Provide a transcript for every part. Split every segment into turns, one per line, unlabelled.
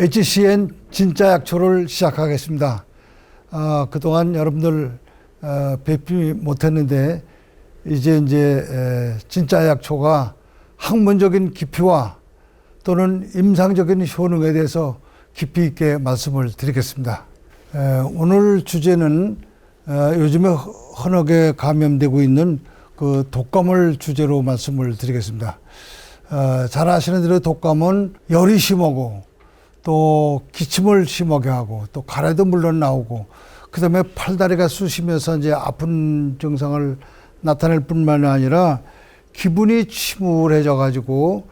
HCN 진짜 약초를 시작하겠습니다. 그동안 여러분들 뵙지 못했는데 이제 진짜 약초가 학문적인 깊이와 또는 임상적인 효능에 대해서 깊이 있게 말씀을 드리겠습니다. 오늘 주제는 요즘에 흔하게 감염되고 있는 그 독감을 주제로 말씀을 드리겠습니다. 잘 아시는 대로 독감은 열이 심하고 또 기침을 심하게 하고 또 가래도 물론 나오고 그다음에 팔다리가 쑤시면서 이제 아픈 증상을 나타낼 뿐만 아니라 기분이 침울해져 가지고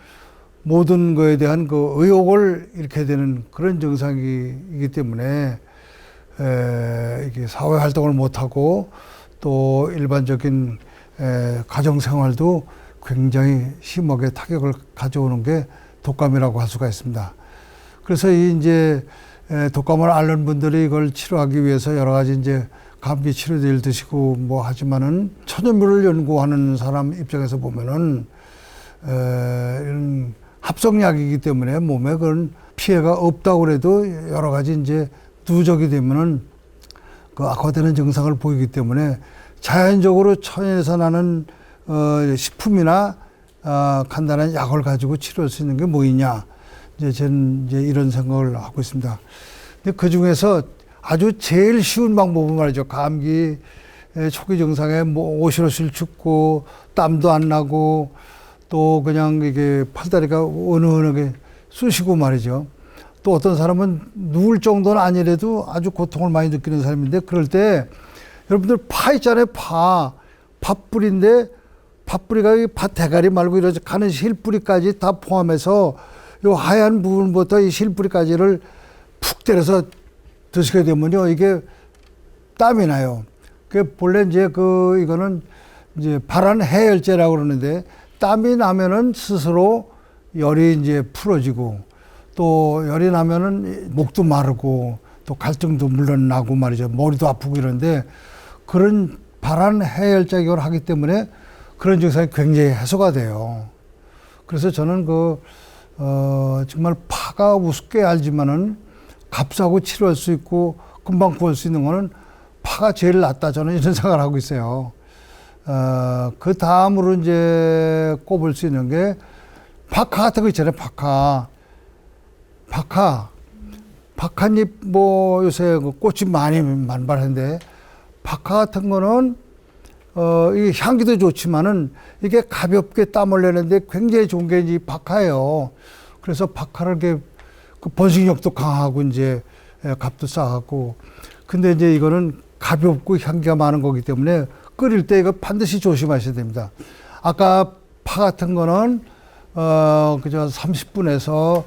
모든 거에 대한 그 의욕을 잃게 되는 그런 증상이기 때문에 이게 사회 활동을 못 하고 또 일반적인 가정 생활도 굉장히 심하게 타격을 가져오는 게 독감이라고 할 수가 있습니다. 그래서 이제 독감을 앓는 분들이 이걸 치료하기 위해서 여러 가지 이제 감기 치료제를 드시고 뭐 하지만은 천연물을 연구하는 사람 입장에서 보면은 이런 합성약이기 때문에 몸에 그런 피해가 없다고 그래도 여러 가지 이제 누적이 되면은 그 악화되는 증상을 보이기 때문에 자연적으로 천연에서 나는 식품이나 간단한 약을 가지고 치료할 수 있는 게 뭐 있냐. 저는 이제 이런 생각을 하고 있습니다. 근데 그 중에서 아주 제일 쉬운 방법은 말이죠. 감기 초기 증상에 뭐 오실오실 춥고 땀도 안 나고 또 그냥 이게 팔다리가 은은하게 쑤시고 말이죠. 또 어떤 사람은 누울 정도는 아니래도 아주 고통을 많이 느끼는 사람인데 그럴 때 여러분들 파 있잖아요. 팥뿌리인데 팥뿌리가 팥 대가리 말고 이렇게 가는 실뿌리까지 다 포함해서 요 하얀 부분부터 이 실뿌리까지를 푹 때려서 드시게 되면요. 이게 땀이 나요. 그 본래 이제 이거는 이제 발한 해열제라고 그러는데 땀이 나면은 스스로 열이 이제 풀어지고 또 열이 나면은 목도 마르고 또 갈증도 물론 나고 말이죠. 머리도 아프고 이런데 그런 발한 해열작용을 하기 때문에 그런 증상이 굉장히 해소가 돼요. 그래서 저는 정말 파가 우습게 알지만은 값싸고 치료할 수 있고 금방 구할 수 있는 거는 파가 제일 낫다. 저는 이런 생각을 하고 있어요. 그 다음으로 이제 꼽을 수 있는 게 박하 같은 거 있잖아요. 박하잎 뭐 요새 꽃이 많이 만발한데 박하 같은 거는 이 향기도 좋지만은 이게 가볍게 땀을 내는데 굉장히 좋은 게 이 박하예요. 그래서 박하를 이렇게 그 번식력도 강하고 이제 값도 싸고 근데 이제 이거는 가볍고 향기가 많은 거기 때문에 끓일 때 이거 반드시 조심하셔야 됩니다. 아까 파 같은 거는 그저 30분에서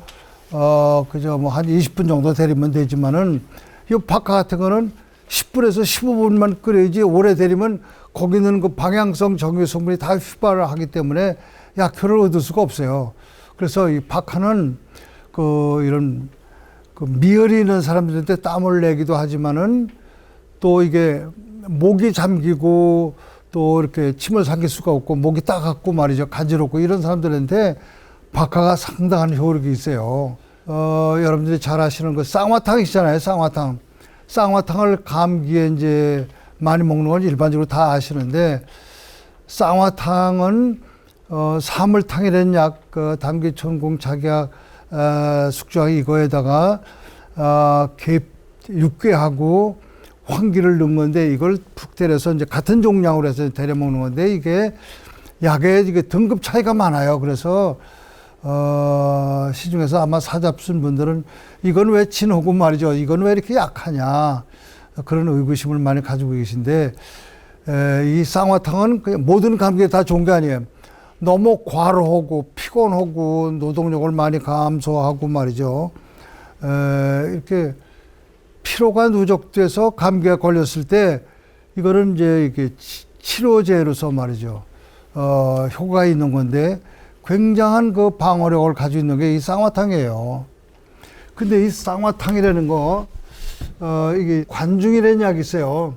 그저 뭐 한 20분 정도 데리면 되지만은 이 박하 같은 거는 10분에서 15분만 끓여야지 오래 데리면 거기는 그 방향성 정유 성분이 다 휘발을 하기 때문에 약효를 얻을 수가 없어요. 그래서 이 박하는 이런 미열이 있는 사람들한테 땀을 내기도 하지만은 또 이게 목이 잠기고 또 이렇게 침을 삼킬 수가 없고 목이 따갑고 말이죠. 간지럽고 이런 사람들한테 박하가 상당한 효력이 있어요. 여러분들이 잘 아시는 그 쌍화탕 있잖아요. 쌍화탕을 감기에 이제 많이 먹는 건 일반적으로 다 아시는데 쌍화탕은 사물탕이라는 약, 담기천공 작약, 숙주약 이거에다가 육개하고 황기를 넣은 건데 이걸 푹 때려서 이제 같은 종량으로 해서 데려 먹는 건데 이게 약에 이게 등급 차이가 많아요. 그래서 시중에서 아마 사잡순 분들은 이건 왜 진하고 말이죠. 이건 왜 이렇게 약하냐. 그런 의구심을 많이 가지고 계신데 이 쌍화탕은 모든 감기에 다 좋은 게 아니에요. 너무 과로하고 피곤하고 노동력을 많이 감소하고 말이죠. 이렇게 피로가 누적돼서 감기에 걸렸을 때 이거는 이제 이렇게 치료제로서 말이죠. 효과가 있는 건데 굉장한 그 방어력을 가지고 있는 게 이 쌍화탕이에요. 근데 이 쌍화탕이라는 거 이게 관중이라는 약이 있어요.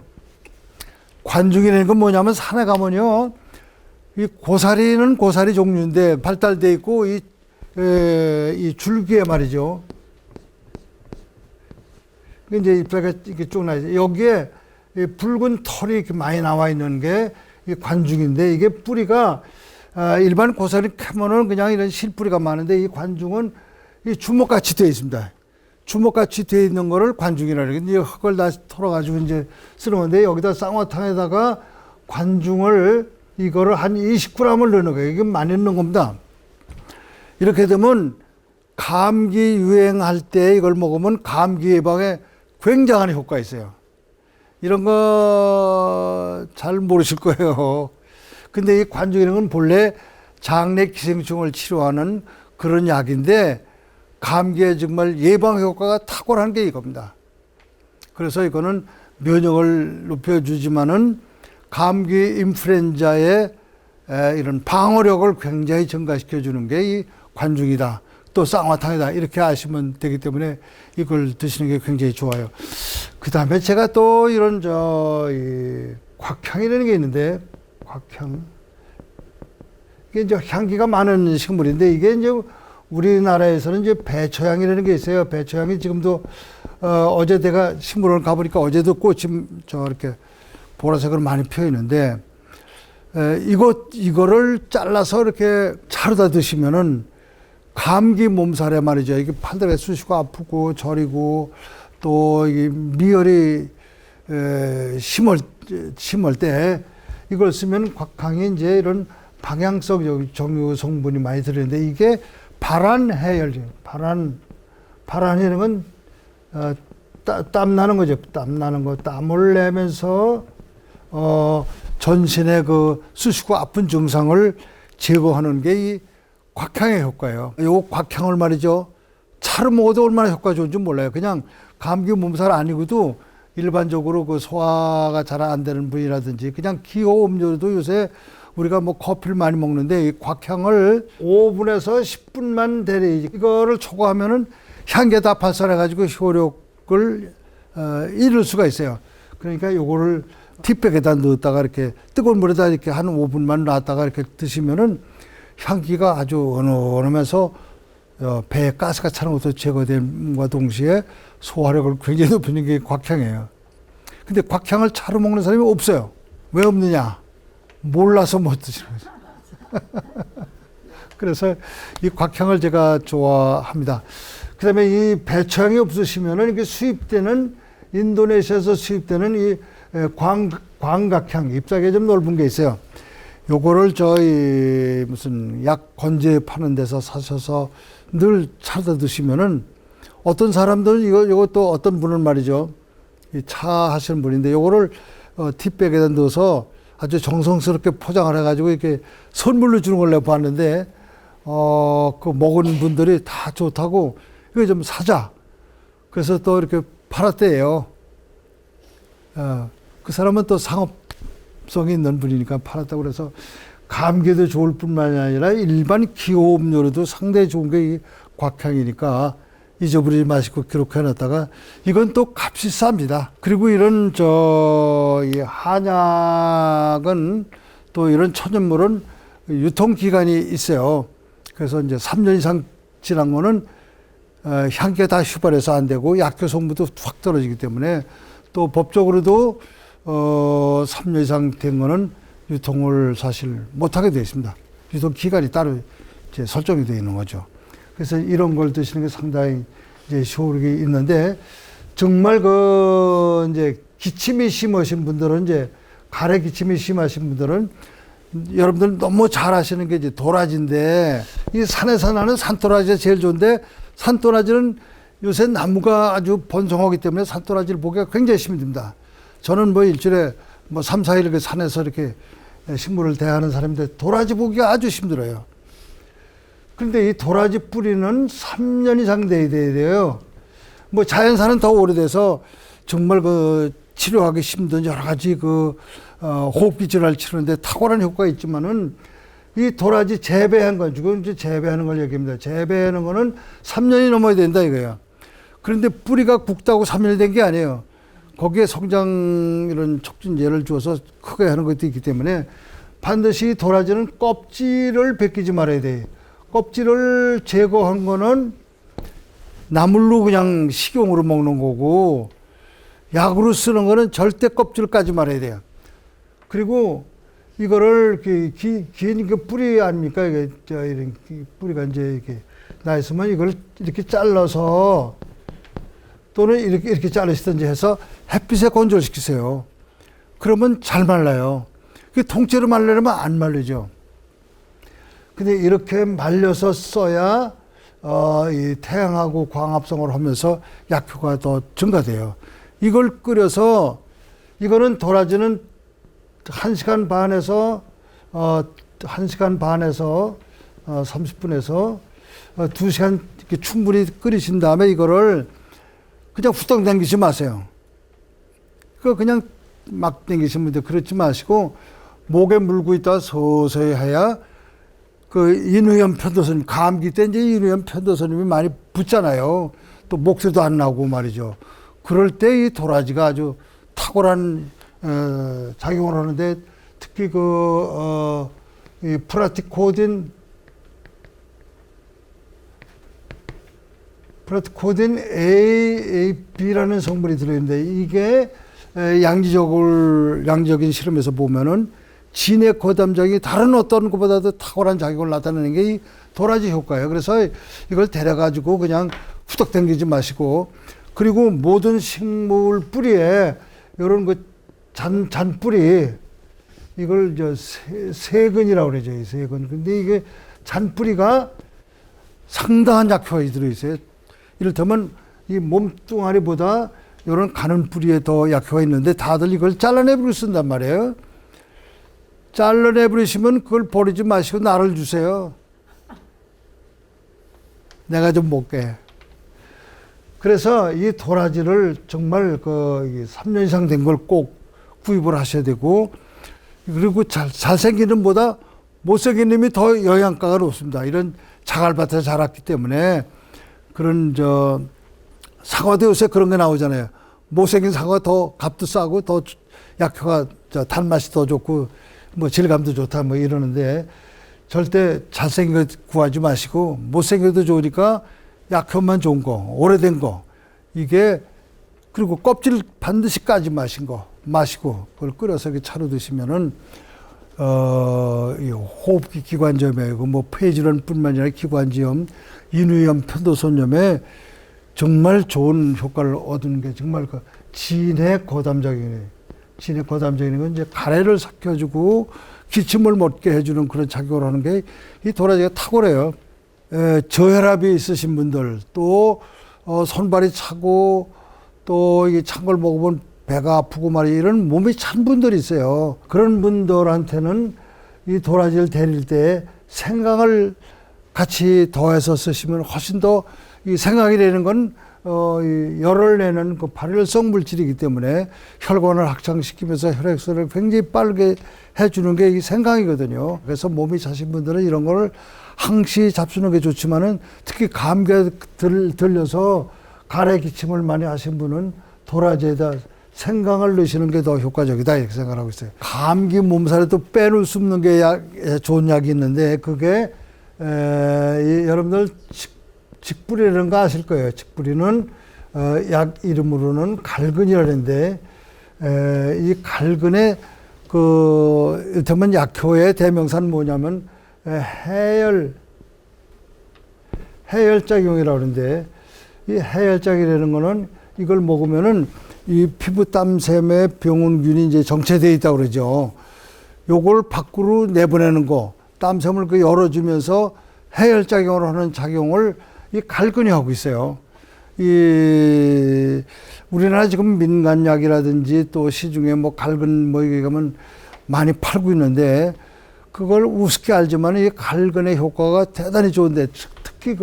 관중이라는 건 뭐냐면 산에 가면요. 이 고사리는 고사리 종류인데 발달돼 있고 이 줄기에 말이죠. 이제 잎사귀가 이렇게 쭉 나 있어요. 여기에 이 붉은 털이 이렇게 많이 나와 있는 게 이 관중인데, 이게 뿌리가 일반 고사리 캐면은 그냥 이런 실뿌리가 많은데, 이 관중은 이 주먹같이 되어 있습니다. 주먹같이 되어 있는 거를 관중이라고 해요. 이제 흙을 다 털어가지고 이제 쓰는 건데, 여기다 쌍화탕에다가 관중을 이거를 한 20g을 넣는 거예요. 이게 많이 넣는 겁니다. 이렇게 되면 감기 유행할 때 이걸 먹으면 감기 예방에 굉장한 효과가 있어요. 이런 거 잘 모르실 거예요. 근데 이 관중이라는 건 본래 장내 기생충을 치료하는 그런 약인데, 감기에 정말 예방 효과가 탁월한 게 이겁니다. 그래서 이거는 면역을 높여주지만은 감기 인플루엔자의 이런 방어력을 굉장히 증가시켜 주는 게 이 관중이다. 또 쌍화탕이다. 이렇게 아시면 되기 때문에 이걸 드시는 게 굉장히 좋아요. 그 다음에 제가 또 이런 이 곽향이라는 게 있는데, 곽향. 이게 이제 향기가 많은 식물인데, 이게 이제 우리나라에서는 이제 배초향이라는 게 있어요. 배초향이 지금도 어제 내가 식물원을 가보니까 어제도 꽃이 이렇게 보라색으로 많이 피어 있는데, 이거를 잘라서 이렇게 차로다 드시면은 감기 몸살에 말이죠. 이게 팔다리가 쑤시고 아프고 저리고, 또 이 미열이 심할 때 이걸 쓰면 곽향이 이제 이런 방향성 정유 성분이 많이 들어있는데, 이게 발한해열제, 발한이라는 건 땀 나는 거죠. 땀 나는 거, 땀을 내면서 전신의 그 쑤시고 아픈 증상을 제거하는 게 이 곽향의 효과예요. 요 곽향을 말이죠, 차로 먹어도 얼마나 효과 좋은지 몰라요. 그냥 감기 몸살 아니고도 일반적으로 그 소화가 잘 안 되는 분이라든지, 그냥 기호 음료도 요새 우리가 뭐 커피를 많이 먹는데, 이 곽향을 5분에서 10분만 대리 이거를 초과하면은 향기가 다 발산해가지고 효력을 잃을 수가 있어요. 그러니까 요거를 티백에다 넣었다가 이렇게 뜨거운 물에다 이렇게 한 5분만 놨다가 이렇게 드시면은 향기가 아주 은은하면서 배에 가스가 차는 것도 제거됨과 동시에 소화력을 굉장히 높이는 게 곽향이에요. 근데 곽향을 차로 먹는 사람이 없어요. 왜 없느냐? 몰라서 못 드시는 거죠. 그래서 이 곽향을 제가 좋아합니다. 그 다음에 이 배초향이 없으시면은 이게 수입되는, 인도네시아에서 수입되는 이 광각향, 잎사귀가 좀 넓은 게 있어요. 요거를 저희 무슨 약 건제 파는 데서 사셔서 늘 차다 드시면은, 어떤 사람들은 이것도 어떤 분은 말이죠, 이 차 하시는 분인데, 요거를 티백에다 넣어서 아주 정성스럽게 포장을 해가지고 이렇게 선물로 주는 걸 내가 봤는데, 그 먹은 분들이 다 좋다고 이거 좀 사자. 그래서 또 이렇게 팔았대요. 그 사람은 또 상업성이 있는 분이니까 팔았다고. 그래서 감기도 좋을 뿐만이 아니라 일반 기호 음료로도 상당히 좋은 게 이 곽향이니까 잊어버리지 마시고 기록해 놨다가, 이건 또 값이 쌉니다. 그리고 이런 이 한약은, 또 이런 천연물은 유통기간이 있어요. 그래서 이제 3년 이상 지난 거는 향기가 다 휘발해서 안 되고 약효 성분도 확 떨어지기 때문에, 또 법적으로도 3년 이상 된 거는 유통을 사실 못하게 되어 있습니다. 유통 기간이 따로 이제 설정이 되어 있는 거죠. 그래서 이런 걸 드시는 게 상당히 이제 효력이 있는데, 정말 이제 기침이 심하신 분들은, 이제 가래 기침이 심하신 분들은 여러분들 너무 잘 아시는 게 이제 도라지인데, 이 산에서 나는 산도라지가 제일 좋은데, 산도라지는 요새 나무가 아주 번성하기 때문에 산도라지를 보기가 굉장히 힘듭니다. 저는 뭐 일주일에 3, 4일 이렇게 산에서 이렇게 식물을 대하는 사람인데, 도라지 보기가 아주 힘들어요. 그런데 이 도라지 뿌리는 3년 이상 돼야 돼요. 뭐 자연산은 더 오래돼서 정말 치료하기 힘든 여러 가지 호흡기 질환을 치료하는데 탁월한 효과가 있지만은, 이 도라지 재배한 건, 지금 이제 재배하는 걸 얘기합니다. 재배하는 거는 3년이 넘어야 된다 이거예요. 그런데 뿌리가 굵다고 3년이 된 게 아니에요. 거기에 성장 이런 촉진제를 주어서 크게 하는 것도 있기 때문에, 반드시 도라지는 껍질을 벗기지 말아야 돼요. 껍질을 제거한 거는 나물로 그냥 식용으로 먹는 거고, 약으로 쓰는 거는 절대 껍질까지 말아야 돼요. 그리고 이거를 긴 그 뿌리 아닙니까? 이게 이런 뿌리가 이제 이렇게 나 있으면 이걸 이렇게 잘라서 또는 이렇게 자르시든지 해서 햇빛에 건조시키세요. 그러면 잘 말라요. 그 통째로 말리려면 안 말리죠. 근데 이렇게 말려서 써야 이 태양하고 광합성을 하면서 약효가 더 증가돼요. 이걸 끓여서 이거는 도라지는 1시간 반에서 30분에서 2시간 이렇게 충분히 끓이신 다음에 이거를 그냥 후딱 당기지 마세요. 그냥 막 당기시면 돼. 그렇지 마시고 목에 물고 있다가 서서히 해야 그 인후염 편도선님, 감기 때 이제 인후염 편도선님이 많이 붙잖아요. 또 목소리도 안 나고 말이죠. 그럴 때 이 도라지가 아주 탁월한 작용을 하는데 특히 이 프라티코딘 AAB라는 성분이 들어있는데 이게 양지적인 실험에서 보면은 진의 고담작이 다른 어떤 것보다도 탁월한 작용을 나타내는 게 이 도라지 효과예요. 그래서 이걸 데려가지고 그냥 후딱 당기지 마시고, 그리고 모든 식물 뿌리에 이런 그 잔뿌리, 이걸 세근이라고 그러죠. 이 세근. 근데 이게 잔뿌리가 상당한 약효가 들어있어요. 이를테면 이 몸뚱아리보다 이런 가는 뿌리에 더 약효가 있는데 다들 이걸 잘라내버리고 쓴단 말이에요. 잘라내버리시면 그걸 버리지 마시고 나를 주세요. 내가 좀 먹게. 그래서 이 도라지를 정말 3년 이상 된 걸 꼭 구입을 하셔야 되고, 그리고 잘생긴 놈보다 못생긴 놈이 더 영양가가 높습니다. 이런 자갈밭에 자랐기 때문에. 그런 사과도 요새 그런 게 나오잖아요. 못생긴 사과가 더 값도 싸고 더 약효가 단맛이 더 좋고 뭐 질감도 좋다 뭐 이러는데, 절대 잘생긴 거 구하지 마시고 못생겨도 좋으니까 약효만 좋은 거, 오래된 거, 이게, 그리고 껍질 반드시 까지 마시고 그걸 끓여서 이렇게 차로 드시면은 이 호흡기 기관지염에 뭐 폐질환뿐만 아니라 기관지염, 인후염, 편도선염에 정말 좋은 효과를 얻는 게 정말 그 진의 고담작용이에요. 진의 고담작용인 건 이제 가래를 삭혀주고 기침을 멎게 해주는 그런 작용을 하는 게 이 도라지가 탁월해요. 저혈압이 있으신 분들, 또 손발이 차고 또 이게 찬 걸 먹으면 배가 아프고 말이야, 이런 몸이 찬 분들이 있어요. 그런 분들한테는 이 도라지를 데릴 때 생강을 같이 더해서 쓰시면 훨씬 더, 이 생강이라는 건 열을 내는 그 발열성 물질이기 때문에 혈관을 확장시키면서 혈액순환을 굉장히 빠르게 해주는 게 이 생강이거든요. 그래서 몸이 차신 분들은 이런 걸 항시 잡수는 게 좋지만은, 특히 감기에 들려서 가래 기침을 많이 하신 분은 도라지에다 생강을 넣으시는 게 더 효과적이다, 이렇게 생각하고 있어요. 감기 몸살에도 빼놓을 수 없는 게 좋은 약이 있는데, 그게 여러분들 직불이라는 거 아실 거예요. 직불이는 약 이름으로는 갈근이라는데, 이 갈근의 이를테면 약효의 대명사는 뭐냐면 해열작용이라고 하는데, 이 해열작이라는 거는 이걸 먹으면은 이 피부 땀샘에 병원균이 이제 정체되어 있다고 그러죠. 요걸 밖으로 내보내는 거, 땀샘을 열어주면서 해열작용을 하는 작용을 이 갈근이 하고 있어요. 우리나라 지금 민간약이라든지 또 시중에 뭐 갈근 뭐 이게 가면 많이 팔고 있는데, 그걸 우습게 알지만 이 갈근의 효과가 대단히 좋은데, 특히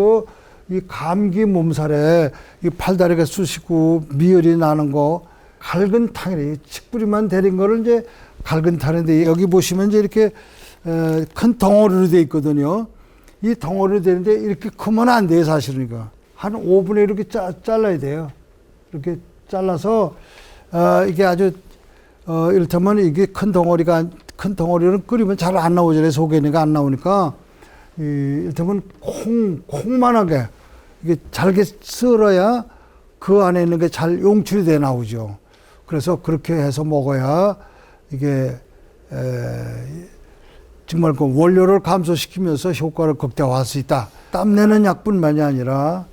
이 감기 몸살에 이 팔다리가 쑤시고 미열이 나는 거, 갈근탕이래. 칡뿌리만 데린 거를 이제 갈근탕인데, 여기 보시면 이제 이렇게 큰 덩어리로 돼 있거든요. 이 덩어리로 되는데 이렇게 크면 안 돼요, 사실은. 한 5분의 이렇게 잘라야 돼요. 이렇게 잘라서 이게 아주 이를테면 이게 큰 덩어리는 끓이면 잘 안 나오잖아요. 속에 있는 게 안 나오니까, 이를테면 콩만하게 이게 잘게 썰어야 그 안에 있는 게 잘 용출이 돼 나오죠. 그래서 그렇게 해서 먹어야 이게 정말 그 원료를 감소시키면서 효과를 극대화할 수 있다. 땀 내는 약뿐만이 아니라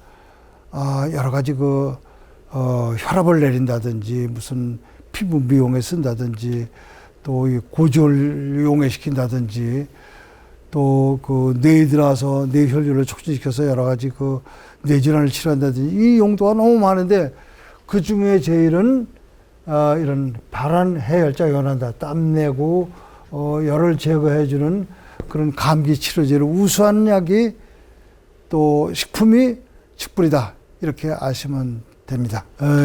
여러 가지 혈압을 내린다든지 무슨 피부 미용에 쓴다든지 또 이 고지혈 용해시킨다든지 또 뇌에 들어와서 뇌혈류를 촉진시켜서 여러 가지 뇌질환을 치료한다든지 이 용도가 너무 많은데 그 중에 제일은 이런 발한 해열작용을 한다. 땀 내고 열을 제거해주는 그런 감기 치료제로 우수한 약이 또 식품이 칡뿌리다. 이렇게 아시면 됩니다.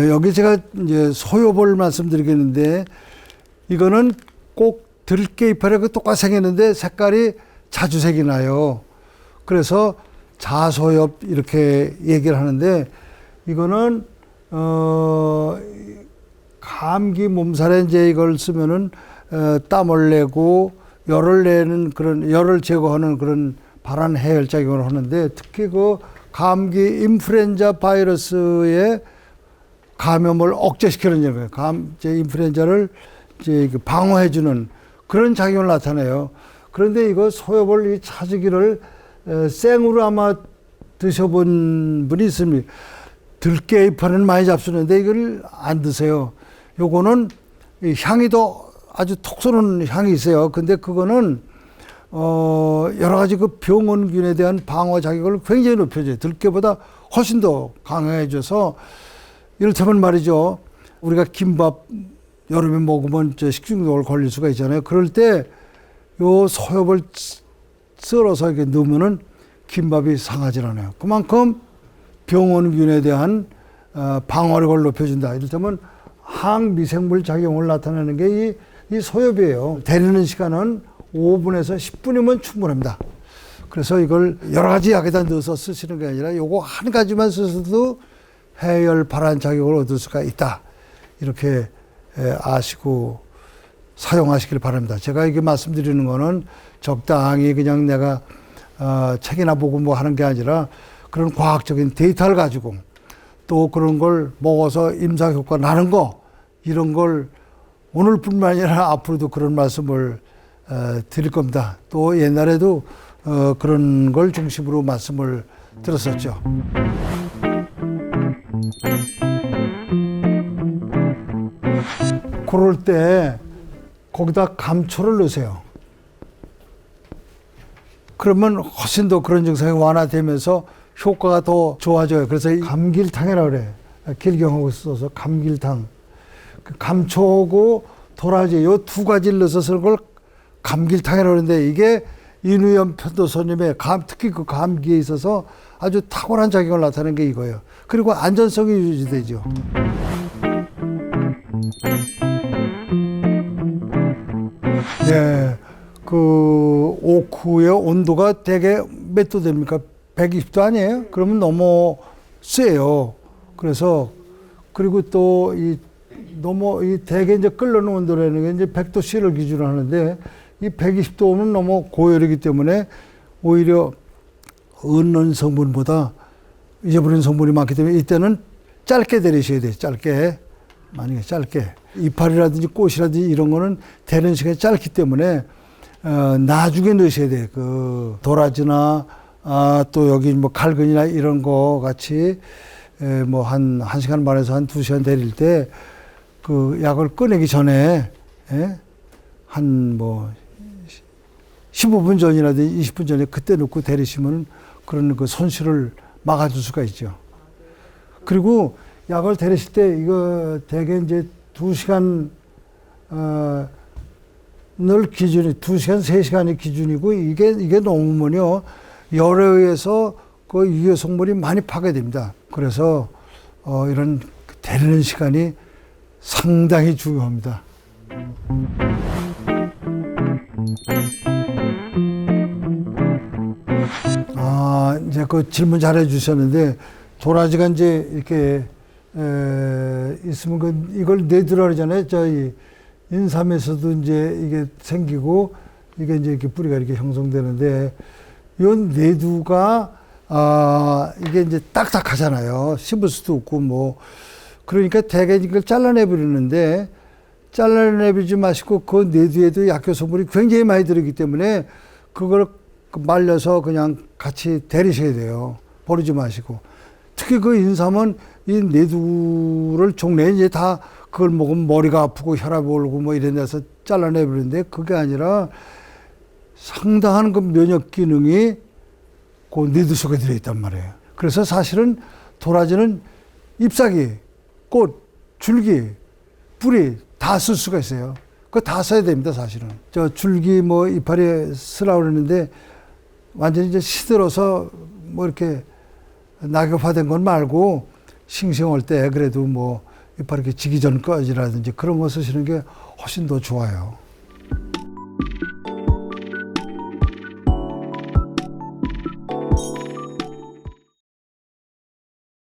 여기 제가 이제 소요볼 말씀드리겠는데 이거는 꼭 들깨 이파리하고 똑같이 생겼는데 색깔이 자주색이 나요. 그래서 자소엽 이렇게 얘기를 하는데 이거는 감기 몸살에 이제 이걸 쓰면은 땀을 내고 열을 내는 그런 열을 제거하는 그런 발한 해열 작용을 하는데 특히 감기 인플루엔자 바이러스의 감염을 억제시키는 거예요. 인플루엔자를 이제 방어해주는 그런 작용을 나타내요. 그런데 이거 소요볼 이 차지기를 생으로 아마 드셔본 분이 있습니다. 들깨 잎은 많이 잡수는데 이걸 안 드세요. 요거는 향이 더 아주 톡 쏘는 향이 있어요. 근데 그거는 여러 가지 병원균에 대한 방어 자격을 굉장히 높여줘요. 들깨보다 훨씬 더 강해져서 이를테면 말이죠. 우리가 김밥 여름에 먹으면 식중독을 걸릴 수가 있잖아요. 그럴 때 요 소엽을 썰어서 이렇게 넣으면은 김밥이 상하지 않아요. 그만큼 병원균에 대한 방어력을 높여준다. 이를테면 항미생물 작용을 나타내는 게 이 소엽이에요. 데리는 시간은 5분에서 10분이면 충분합니다. 그래서 이걸 여러 가지 약에다 넣어서 쓰시는 게 아니라 요거 한 가지만 쓰셔도 해열 발한 작용을 얻을 수가 있다. 이렇게 아시고 사용하시길 바랍니다. 제가 이게 말씀드리는 거는 적당히 그냥 내가 책이나 보고 뭐 하는 게 아니라 그런 과학적인 데이터를 가지고 또 그런 걸 먹어서 임상 효과 나는 거 이런 걸 오늘뿐만 아니라 앞으로도 그런 말씀을 드릴 겁니다. 또 옛날에도 그런 걸 중심으로 말씀을 들었었죠. 그럴 때 거기다 감초를 넣으세요. 그러면 훨씬 더 그런 증상이 완화되면서 효과가 더 좋아져요. 그래서 감길탕이라고 그래. 길경하고 써서 감길탕. 감초하고 도라지 요 두 가지를 넣어서 쓰는 걸 감길탕이라고 그러는데 이게 인후염 편도선염에 특히 그 감기에 있어서 아주 탁월한 작용을 나타내는 게 이거예요. 그리고 안전성이 유지되죠. 네, 오크의 온도가 대개 몇 도 됩니까? 120도 아니에요? 그러면 너무 세요. 그래서 그리고 또 너무 대개 이제 끓는 온도라는 게 이제 100도C를 기준으로 하는데 이 120도는 너무 고열이기 때문에 오히려 은는 성분보다 잊어버린 성분이 많기 때문에 이때는 짧게 데리셔야 돼요. 짧게. 만약에 짧게. 이파리라든지 꽃이라든지 이런 거는 데는 시간이 짧기 때문에 나중에 넣으셔야 돼요. 도라지나 또 여기 뭐 갈근이나 이런 거 같이 뭐 한 시간 반에서 한 2시간 데릴 때 그 약을 꺼내기 전에 한 뭐 15분 전이라든지 20분 전에 그때 넣고 데리시면 그런 손실을 막아줄 수가 있죠. 그리고 약을 데리실 때 이거 대개 이제 2시간 늘 기준이 2시간, 3시간이 기준이고 이게 넘으면요 열에 의해서 그 유해 성분이 많이 파괴됩니다. 그래서 이런 데리는 시간이 상당히 중요합니다. 이제 그 질문 잘해 주셨는데 도라지가 이제 이렇게 있으면 이걸 내두라 그러잖아요. 저희 인삼에서도 이제 이게 생기고 이게 이제 이렇게 뿌리가 이렇게 형성되는데 이 내두가 이게 이제 딱딱하잖아요. 씹을 수도 없고 뭐 그러니까 대개 이걸 잘라내버리는데 잘라내버리지 마시고 그 내두에도 약효 성분이 굉장히 많이 들어있기 때문에 그걸 말려서 그냥 같이 데리셔야 돼요. 버리지 마시고. 특히 그 인삼은 이 내두를 종래에 이제 다 그걸 먹으면 머리가 아프고 혈압이 오르고 뭐 이런 데서 잘라내버리는데 그게 아니라 상당한 그 면역 기능이 그 내두 속에 들어있단 말이에요. 그래서 사실은 도라지는 잎사귀, 꽃, 줄기, 뿌리 다 쓸 수가 있어요. 그거 다 써야 됩니다, 사실은. 저 줄기 뭐 이파리 쓰라고 그러는데 완전히 이제 시들어서 뭐 이렇게 낙엽화된 건 말고 싱싱할 때 그래도 뭐 이파리 이렇게 지기 전 꺼지라든지 그런 거 쓰시는 게 훨씬 더 좋아요.